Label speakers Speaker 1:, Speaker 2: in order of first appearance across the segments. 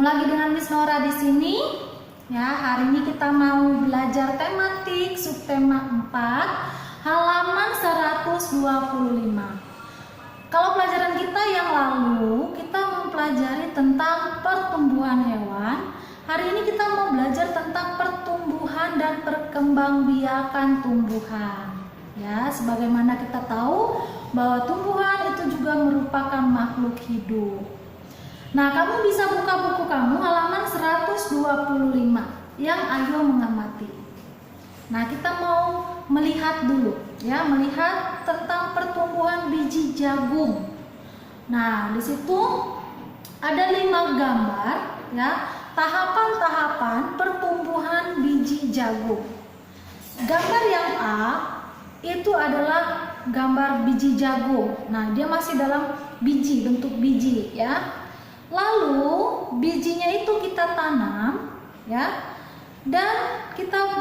Speaker 1: lagi dengan Miss Nora di sini. Ya, hari ini kita mau belajar tematik subtema 4, halaman 125. Kalau pelajaran kita yang lalu, kita mempelajari tentang pertumbuhan hewan. Hari ini kita mau belajar tentang pertumbuhan dan perkembangbiakan tumbuhan. Ya, sebagaimana kita tahu bahwa tumbuhan itu juga merupakan makhluk hidup. Nah, kamu bisa buka buku kamu halaman 125 yang Ayo Mengamati. Nah, kita mau melihat dulu ya, melihat tentang pertumbuhan biji jagung. Nah, di situ ada 5 gambar ya, tahapan-tahapan pertumbuhan biji jagung. Gambar yang A itu adalah gambar biji jagung. Nah, dia masih dalam biji, bentuk biji ya. Lalu bijinya itu kita tanam ya, dan kita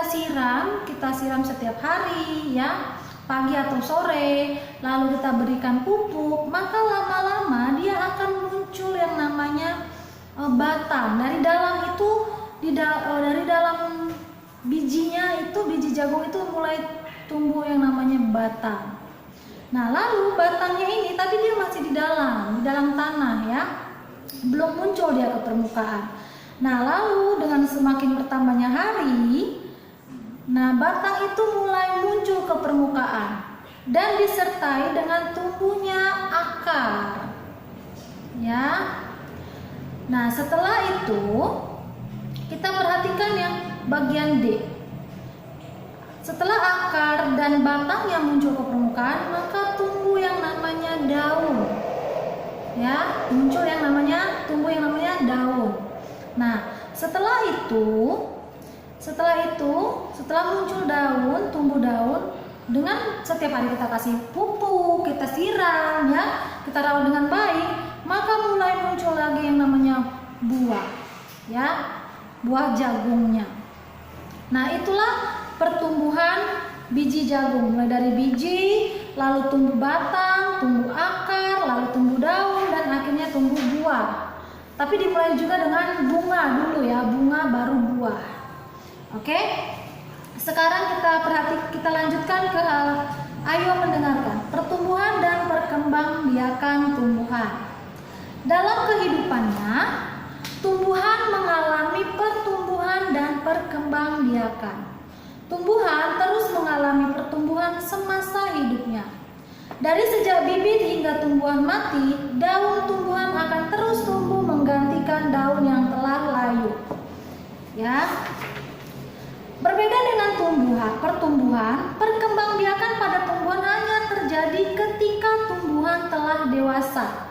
Speaker 1: siram setiap hari ya, pagi atau sore. Lalu kita berikan pupuk, maka lama-lama dia akan muncul yang namanya batang. Dari dalam itu dari dalam bijinya itu, biji jagung itu mulai tumbuh yang namanya batang. Nah, lalu batangnya ini tadi dia masih di dalam tanah ya, belum muncul dia ke permukaan. Nah, lalu dengan semakin bertambahnya hari, nah batang itu mulai muncul ke permukaan dan disertai dengan tumbuhnya akar. Ya. Nah, setelah itu kita perhatikan yang bagian D. Setelah akar dan batang yang muncul ke permukaan, maka tumbuh yang namanya daun. Ya, muncul yang namanya daun. Nah, setelah muncul daun, tumbuh daun, dengan setiap hari kita kasih pupuk, kita siram ya, kita rawat dengan baik, maka mulai muncul lagi yang namanya buah. Ya, buah jagungnya. Nah, itulah pertumbuhan biji jagung, mulai dari biji, lalu tumbuh batang, tumbuh akar, lalu tumbuh daun, dan akhirnya tumbuh buah. Tapi dimulai juga dengan bunga dulu ya, bunga baru buah. Oke? Sekarang kita lanjutkan ke Ayo mendengarkan pertumbuhan dan perkembangbiakan tumbuhan. Dalam kehidupannya, tumbuhan mengalami pertumbuhan dan perkembangbiakan. Tumbuhan terus mengalami pertumbuhan semasa hidupnya. Dari sejak bibit hingga tumbuhan mati, daun tumbuhan akan terus tumbuh menggantikan daun yang telah layu. Ya. Berbeda dengan pertumbuhan, perkembangbiakan pada tumbuhan hanya terjadi ketika tumbuhan telah dewasa.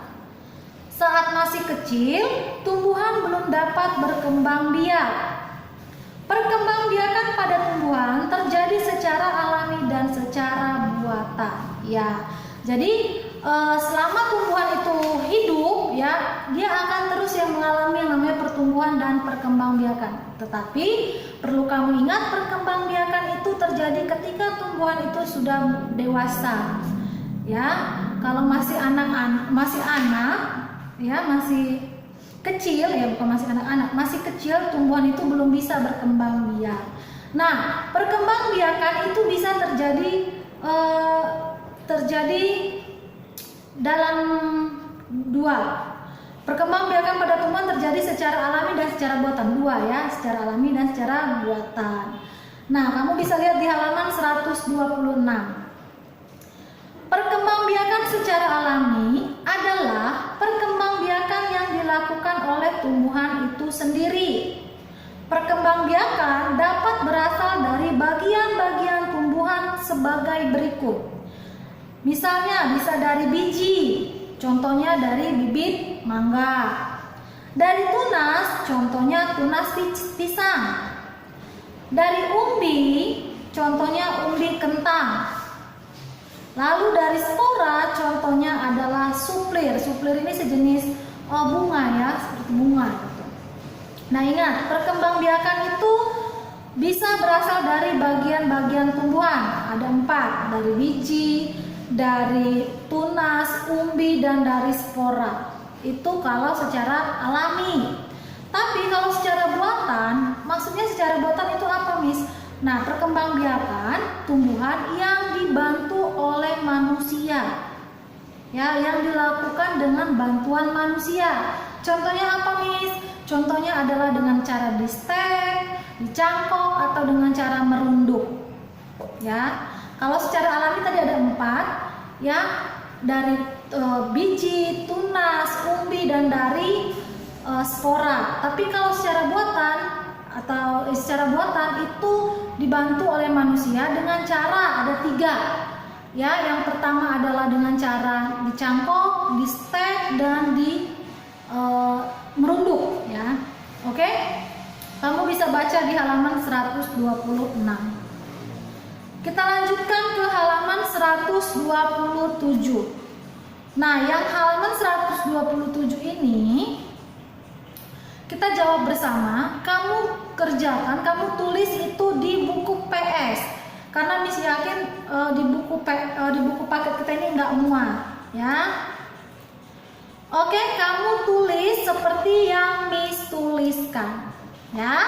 Speaker 1: Saat masih kecil, tumbuhan belum dapat berkembang biak. Perkembangbiakan pada tumbuhan terjadi secara alami dan secara buatan. Ya, jadi selama tumbuhan itu hidup, ya, dia akan terus yang mengalami yang namanya pertumbuhan dan perkembangbiakan. Tetapi perlu kamu ingat, perkembangbiakan itu terjadi ketika tumbuhan itu sudah dewasa. Ya, kalau masih anak, ya, masih kecil ya, bukan masih anak-anak, masih kecil, tumbuhan itu belum bisa berkembang biak. Nah, perkembangbiakan itu bisa terjadi dalam dua. Perkembangbiakan pada tumbuhan terjadi secara alami dan secara buatan, dua ya, secara alami dan secara buatan. Nah, kamu bisa lihat di halaman 126. Perkembangbiakan secara alami adalah perkembangbiakan yang dilakukan oleh tumbuhan itu sendiri. Perkembangbiakan dapat berasal dari bagian-bagian tumbuhan sebagai berikut. Misalnya bisa dari biji, contohnya dari bibit mangga. Dari tunas, contohnya tunas pisang. Dari umbi, contohnya umbi kentang. Lalu dari spora, contohnya adalah suplir. Suplir ini sejenis bunga ya, seperti bunga gitu. Nah, ingat, perkembangbiakan itu bisa berasal dari bagian-bagian tumbuhan. Ada 4, dari biji, dari tunas, umbi, dan dari spora. Itu kalau secara alami. Tapi kalau secara buatan, maksudnya secara buatan itu apa, Miss? Nah, perkembangbiakan tumbuhan yang dibantu oleh manusia. Ya, yang dilakukan dengan bantuan manusia. Contohnya apa, Miss? Contohnya adalah dengan cara di-stek, dicangkok, atau dengan cara merunduk. Ya, kalau secara alami tadi ada 4, ya, dari biji, tunas, umbi, dan dari spora. Tapi kalau secara buatan itu dibantu oleh manusia dengan cara ada 3. Ya, yang pertama adalah dengan cara dicangkok, di-stek, dan di merunduk. Ya, oke? Kamu bisa baca di halaman 126. Kita lanjutkan ke halaman 127. Nah, yang halaman 127 ini kita jawab bersama. Kamu kerjakan, kamu tulis itu di buku PS. Karena Miss yakin di buku paket kita ini nggak muat, ya. Oke, kamu tulis seperti yang Miss tuliskan, ya.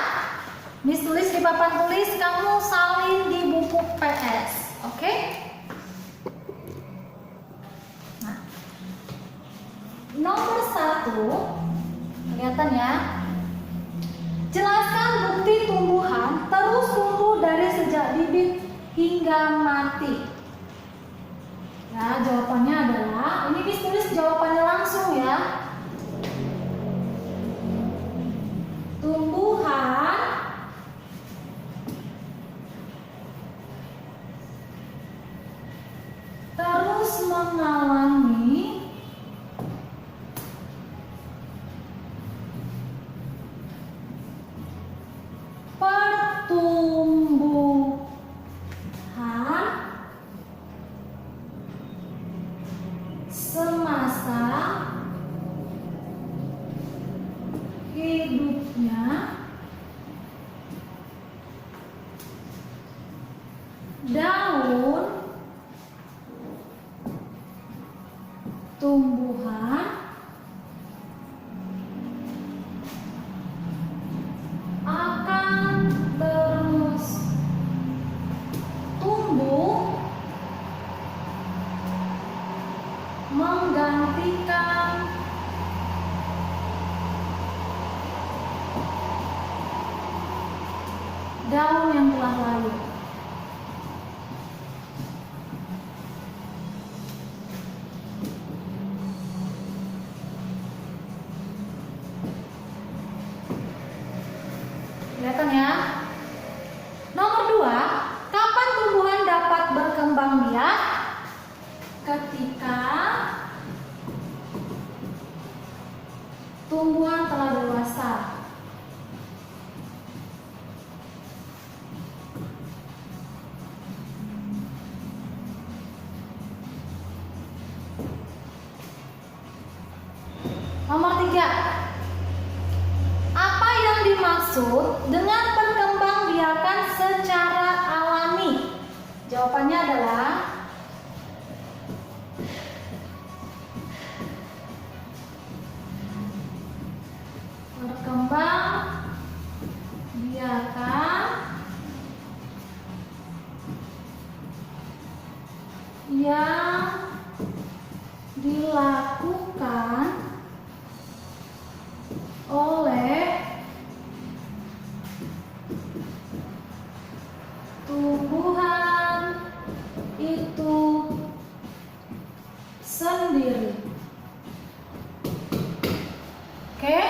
Speaker 1: Miss tulis di papan tulis, kamu salin di buku PS, oke? Nah, nomor 1, kelihatan ya. Jelaskan bukti tumbuhan terus tumbuh dari sejak bibit hingga mati. Ya, jawabannya adalah, ini Miss tulis jawabannya langsung ya. Tumbuhan terus mengalami pertumbuhan semasa hidupnya daun tumbuhan akan terus tumbuh menggantikan daun yang telah layu. Kelihatan ya. Nomor 2, kapan tumbuhan dapat berkembang biak? Ketika tumbuhan telah dewasa. Nomor 3, apa yang dimaksud dengan perkembangbiakan secara alami? Jawabannya adalah perkembangbiakan yang dilakukan oleh tumbuhan itu sendiri. Oke.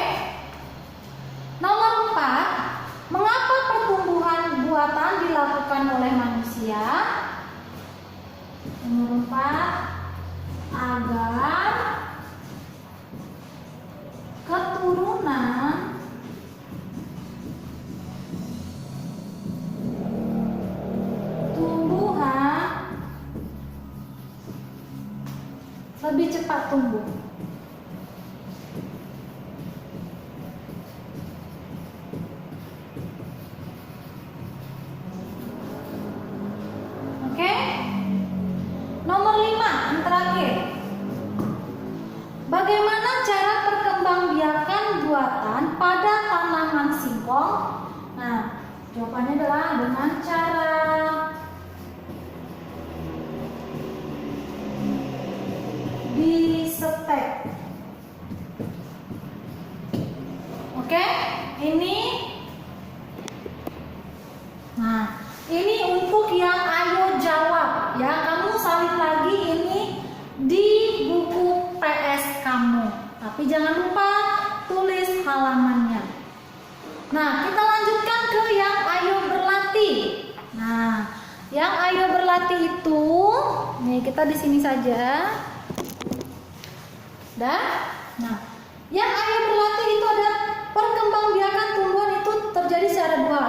Speaker 1: Nomor 4, mengapa pertumbuhan buatan dilakukan oleh manusia? Nomor 4, agar keturunan tumbuhan lebih cepat tumbuh. Oke. Nomor 5, yang terakhir. Bagaimana cara pada tanaman singkong? Nah, jawabannya adalah dengan cara disetek. Oke, ini. Nah, ini untuk yang ayo jawab ya. Kamu salin lagi ini di buku PS kamu. Tapi jangan lupa tulis halamannya. Nah, kita lanjutkan ke yang ayo berlatih. Nah, yang ayo berlatih itu, nih kita di sini saja. Dah. Nah, yang ayo berlatih itu ada perkembangbiakan tumbuhan itu terjadi secara dua.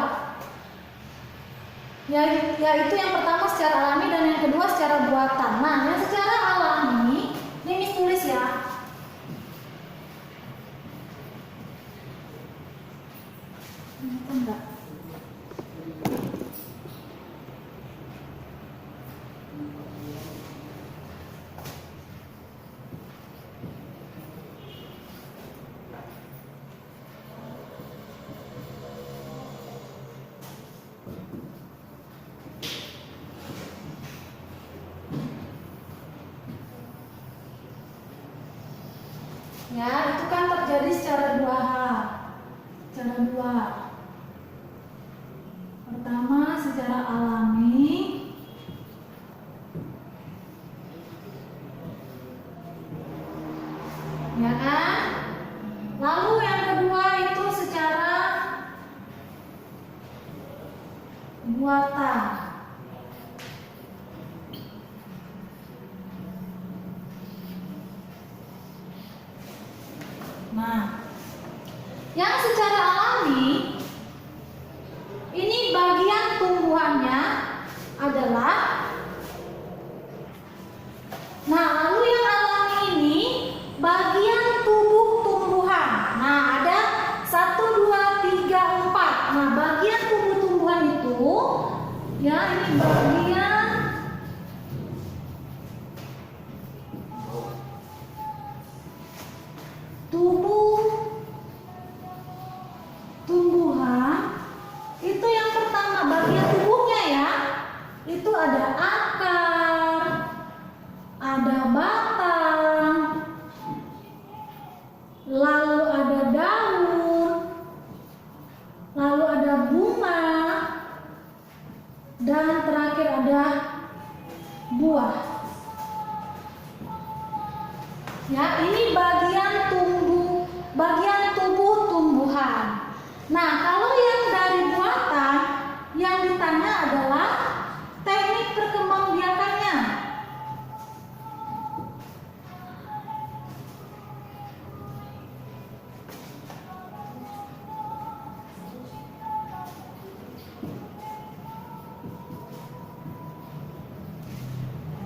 Speaker 1: Yaitu yang pertama secara alami dan yang kedua secara buatan. Nah, yang secara alami, ini Miss tulis ya. Ini enggak. Ya, itu kan terjadi secara dua hal. Secara dua. Pertama, secara alami. Ya kan? Lalu yang kedua itu secara buatan. Nah, yang secara alami ini bagian tumbuhannya adalah. Nah, lalu yang alami ini bagian tubuh tumbuhan. Nah, ada 1, 2, 3, 4. Nah, bagian tubuh tumbuhan itu ya ini bagian tubuh tumbuhan itu yang pertama bagian tubuhnya ya. Itu ada akar, ada batang, lalu ada daun, lalu ada bunga, dan terakhir ada buah. Ya, ini bagian tubuh tumbuhan. Nah, kalau yang dari buatan yang ditanya adalah teknik perkembangbiakannya.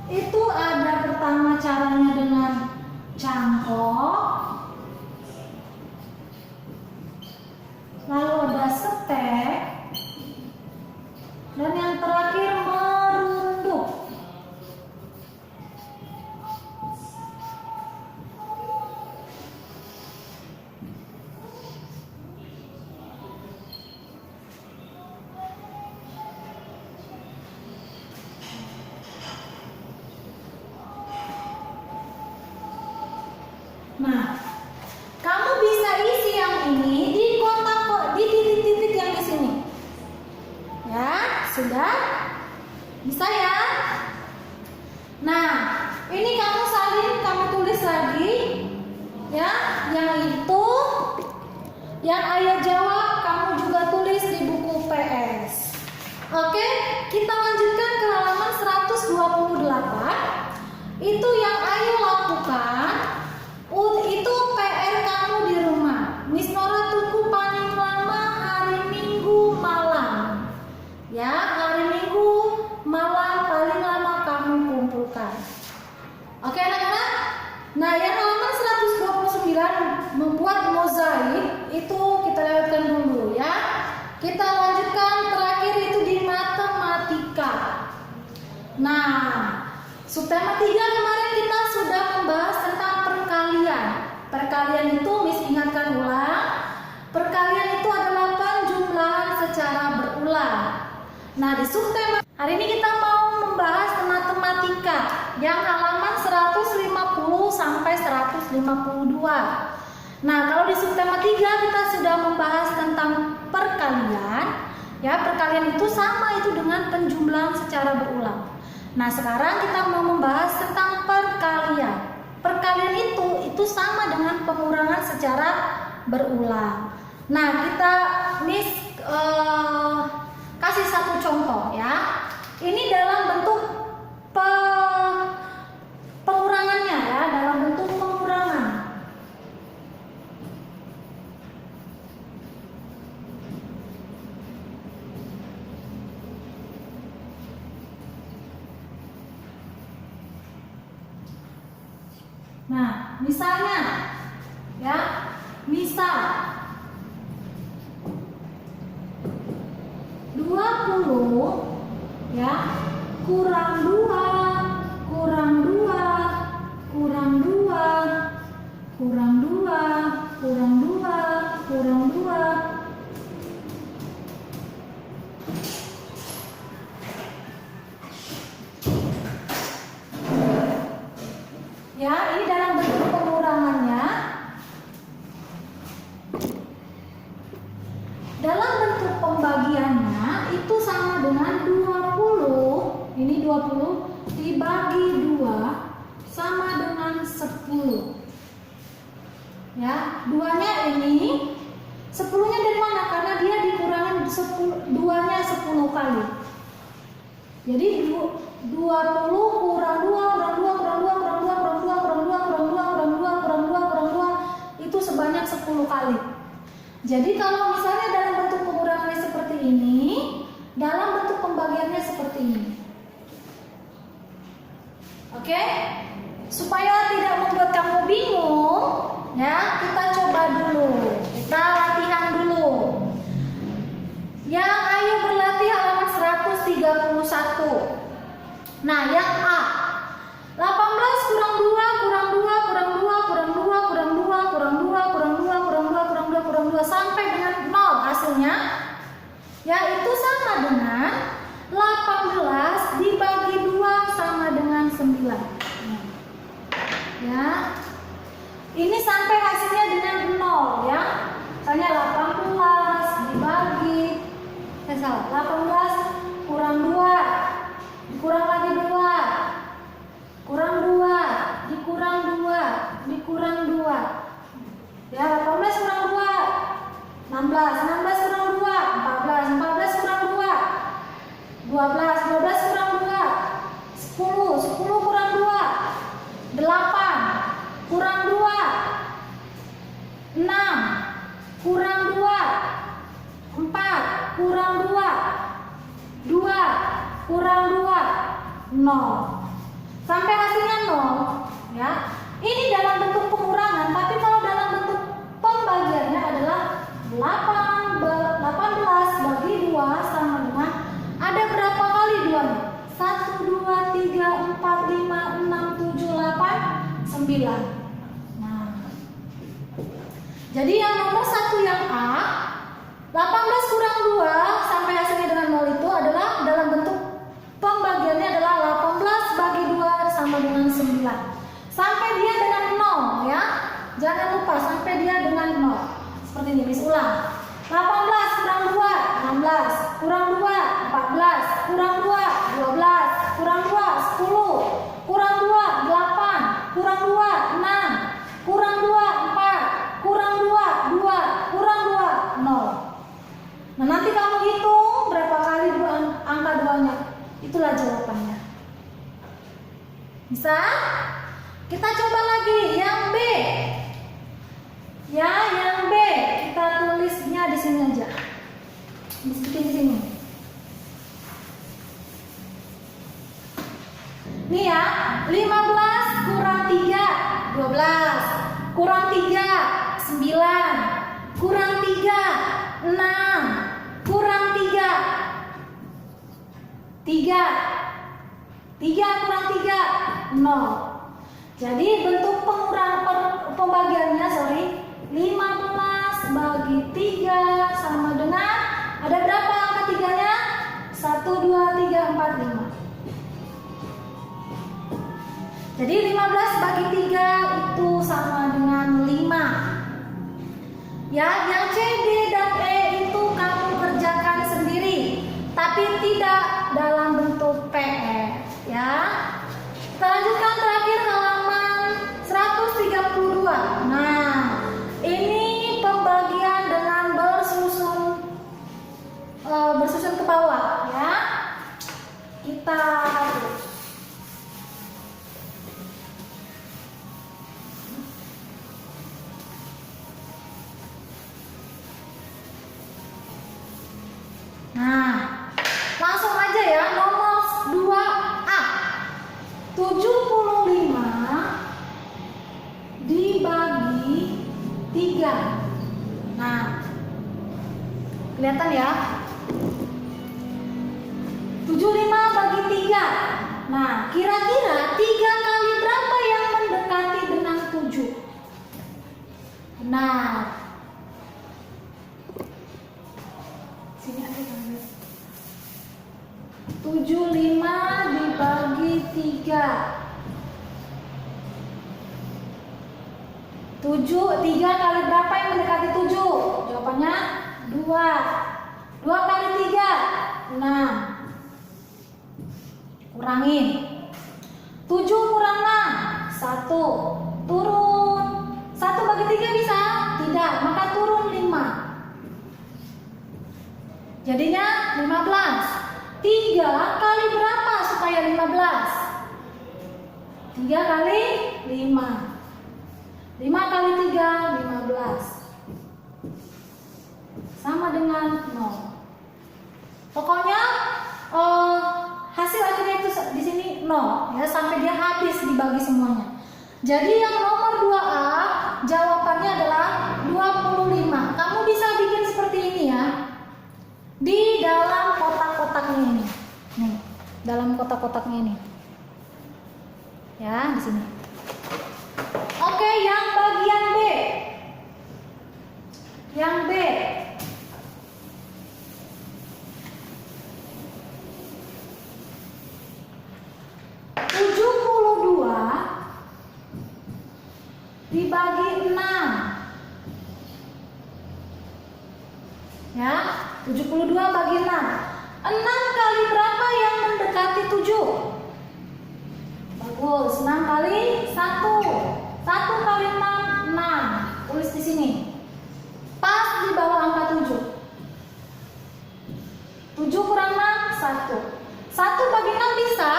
Speaker 1: Itu ada pertama caranya dengan cangkok, lalu ada setek, dan yang terakhir merunduk. Nah, kamu bisa isi yang ini di kotak, di titik-titik yang di sini. Ya, sudah? Bisa ya? Nah, ini kamu salin, kamu tulis lagi. Ya, yang itu yang ayah jawab kamu juga tulis di buku PS. Oke, kita lanjutkan ke halaman 128. Itu yang ayo lakukan. Itu PR kamu di rumah. Miss Nora tunggu paling lama hari Minggu malam. Ya, hari Minggu malam paling lama kamu kumpulkan. Oke anak-anak? Nah, yang halaman 129 membuat mozaik itu kita lewatkan dulu ya. Kita lanjutkan terakhir itu di matematika. Nah, subtema 3 kemarin kita sudah membahas tentang perkalian. Perkalian itu Miss ingatkan ulang. Nah, di subtema hari ini kita mau membahas matematika yang halaman 150 sampai 152. Nah, kalau di subtema 3 kita sudah membahas tentang perkalian. Ya, perkalian itu sama itu dengan penjumlahan secara berulang. Nah, sekarang kita mau membahas tentang perkalian. Perkalian itu sama dengan pengurangan secara berulang. Nah, kita kasih satu contoh ya. Ini dalam bentuk pengurangannya ya, dalam bentuk pengurangan. Nah, misalnya ya, misal 20 ya kurang 2 kurang 2 kurang 2 kurang 2 kurang 2 kurang 2. Ya, ini dalam bentuk pengurangannya. Dalam bentuk pembagiannya itu sama dengan 20. Ini 20 dibagi 2 sama dengan 10. Ya, duanya ini 10-nya dari mana? Karena dia dikurangin 10, duanya 10 kali. Jadi 20 kurang 2 kurang 2 kurang 2 kurang 2 kurang 2 kurang 2 kurang 2 kurang 2 kurang 2 kurang 2 itu sebanyak 10 kali. Jadi kalau misalnya dalam bentuk pengurangannya seperti ini, dalam bentuk pembagiannya seperti ini. Oke? Supaya tidak membuat kamu bingung, ya, kita coba dulu. Kita latihan dulu. Yang ayo berlatih halaman 131. Nah, yang A. 18 kurang 2 kurang 2 kurang 2 kurang 2 kurang 2 kurang 2 kurang 2 kurang 2 kurang 2 kurang 2 sampai dengan 0 hasilnya. Yaitu sama dengan 18 dibagi 2 sama dengan 9. Ya. Ini sampai hasilnya dengan 0 ya. Misalnya 18 dibagi 18 kurang 2 dikurang lagi 2 kurang 2 dikurang 2 dikurang 2. Ya, 18 kurang 2 16, 16 kurang 2 14, 14 kurang 2 12, 12 kurang 2 10, 10 kurang 2 8 kurang 2 6 kurang 2 4 kurang 2 2 kurang 2 0 sampai hasilnya 0 ya. Ini dalam bentuk pengurangan, tapi kalau dalam bentuk pembagiannya adalah 18 bagi 2 sama dengan ada berapa kali duanya? 1 2 3 4 5 6 7 8 9. Nah, jadi yang nomor 1 yang A, 18 kurang 2 sampai hasilnya dengan 0 itu adalah dalam bentuk pembagiannya adalah 18 bagi 2 sama dengan 9. Sampai dia dengan 0 ya. Jangan lupa sampai dia dengan 0. Seperti ini, mis ulang. 18 kurang 2 16, kurang 2 14, kurang 2 12, kurang 2 10, kurang 2 8, kurang 2 6, kurang 2 4, kurang 2 2, kurang 2 0. Nah, nanti kamu hitung berapa kali angka 2-nya. Itulah jawabannya. Bisa? Kita coba lagi yang B. Ya, yang B. Kita tulisnya di sini aja. Di sini. Nih ya, 15 kurang 3 12, kurang 3 9, kurang 3 6, kurang 3 kurang 3 0. Jadi bentuk pembagiannya 15 bagi 3 sama dengan ada berapa angka 3-nya? 1 4, 5. Jadi 15 bagi 3 itu sama dengan 5. Ya, yang C, D, dan E itu kamu kerjakan sendiri, tapi tidak dalam bentuk PR. Ya. Kita lanjutkan terakhir halaman 132. Nah, ini pembagian dengan bersusun ke bawah, ya. Kita hapus. Nah, langsung aja ya, nomor 2A. 75 dibagi 3. Nah, kelihatan ya? 75 bagi 3. Nah, kira-kira 3 kali berapa yang mendekati dengan 7? Nah, sini ada kan? 75 dibagi 3. 3 kali berapa yang mendekati 7? Jawabannya 2. 2 kali 3, 6. Kurangin. 7 kurang 6, 1. Turun. 1 bagi 3 bisa? Tidak, maka turun 5. Jadinya 15. 3 kali berapa supaya 15? 3 kali 5. 5 kali 3, 15. Sama dengan 0. Pokoknya hasil akhirnya itu di sini 0 ya, sampai dia habis dibagi semuanya. Jadi yang nomor 2A jawabannya adalah 25. Kamu bisa bikin seperti ini ya. Di dalam kotak-kotaknya ini. Nih, dalam kotak-kotaknya ini. Ya, di sini. Oke, yang bagian B. Yang B. Dibagi 6. Ya, 72 bagi 6. 6 kali berapa yang mendekati 7? Bagus, 6 kali 1. 1 kali 6, 6. Tulis di sini. Pas di bawah angka 7. 7 kurang 6, 1. 1 bagi 6 bisa?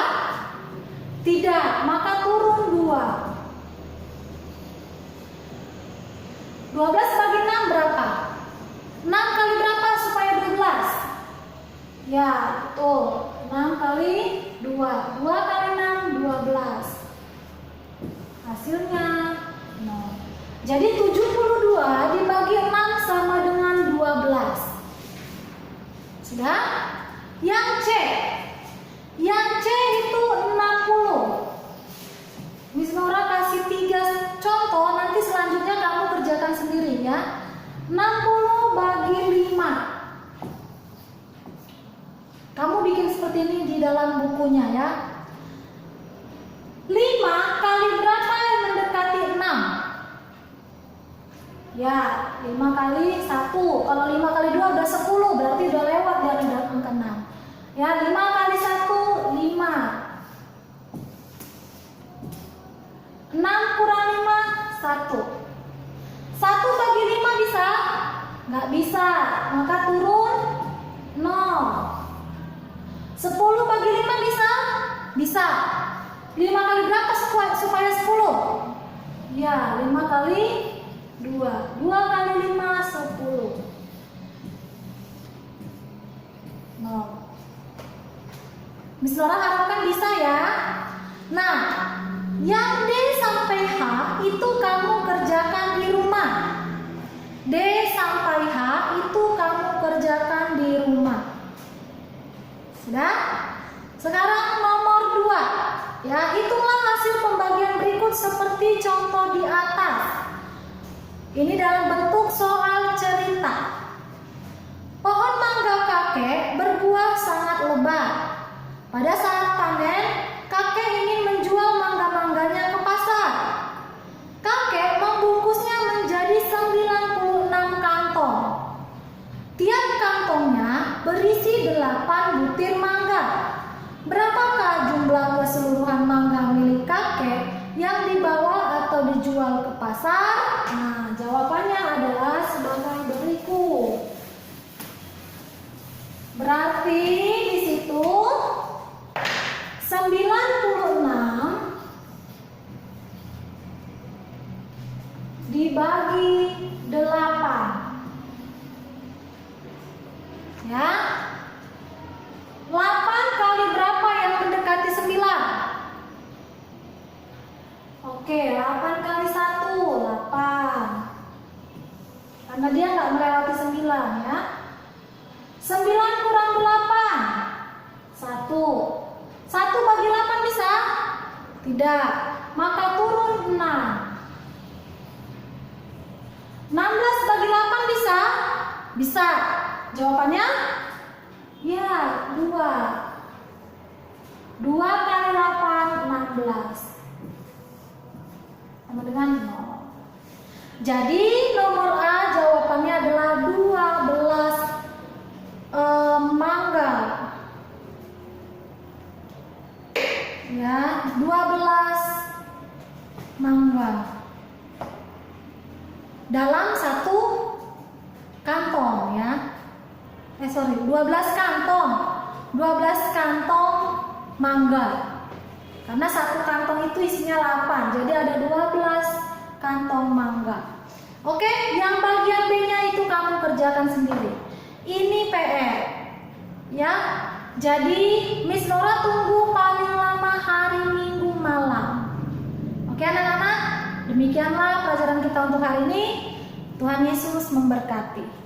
Speaker 1: Tidak, maka turun 2. 12 bagi 6 berapa? 6 kali berapa supaya 12? Ya, betul. 6 kali 2. 2 kali 6, 12. Hasilnya 0. Jadi 72 dibagi 6 sama dengan 12. Sudah? Yang C. Yang C itu 60. Miss Nora kasih 3 contoh, nanti selanjutnya kamu kerjakan sendiri ya. 60 bagi 5. Kamu bikin seperti ini di dalam bukunya ya. 5 kali berapa yang mendekati 6? Ya, 5 kali 1. Kalau 5 kali 2 udah 10, berarti udah lewat dari angka 6. Ya, 5 kali 1, 5. 6 kurang 5, 1. 1 bagi 5 bisa? Nggak bisa, maka turun 0. 10 bagi 5 bisa? Bisa. 5 kali berapa supaya 10? Ya, 5 kali 2. 2 kali 5, 10. 0. Miss Laura harapkan bisa ya. Nah, yang D sampai H itu kamu kerjakan di rumah. D sampai H itu kamu kerjakan di rumah. Sudah? Sekarang nomor 2. Ya, hitunglah hasil pembagian berikut seperti contoh di atas. Ini dalam bentuk soal cerita. Pohon mangga kakek berbuah sangat lebat. Pada saat panen, kakek ingin menjual mangga-mangganya ke pasar. Kakek membungkusnya menjadi 96 kantong. Tiap kantongnya berisi 8 butir mangga. Berapakah jumlah keseluruhan mangga milik kakek yang dibawa atau dijual ke pasar? Nah, jawabannya adalah sebagai berikut. Berarti di situ 96 dibagi 8. Ya. 8 kali berapa yang mendekati 9? Oke, 8 kali 1, 8. Karena dia nggak melewati 9 ya. 9 kurang 8, 1. 1 bagi 8 bisa? Tidak. Maka turun 6. 16 bagi 8 bisa? Bisa. Jawabannya? Ya, 2. 2 kali 8, 16. Sama dengan 0. Jadi nomor A jawabannya adalah 12 mangga. Ya, 12 mangga dalam satu kantong ya. 12 kantong. 12 kantong mangga. Karena satu kantong itu isinya 8. Jadi ada 12 kantong mangga. Oke, yang bagian B-nya itu kamu kerjakan sendiri. Ini PR. Ya. Jadi Miss Nora tunggu paling lama hari Minggu malam. Oke anak-anak, demikianlah pelajaran kita untuk hari ini. Tuhan Yesus memberkati.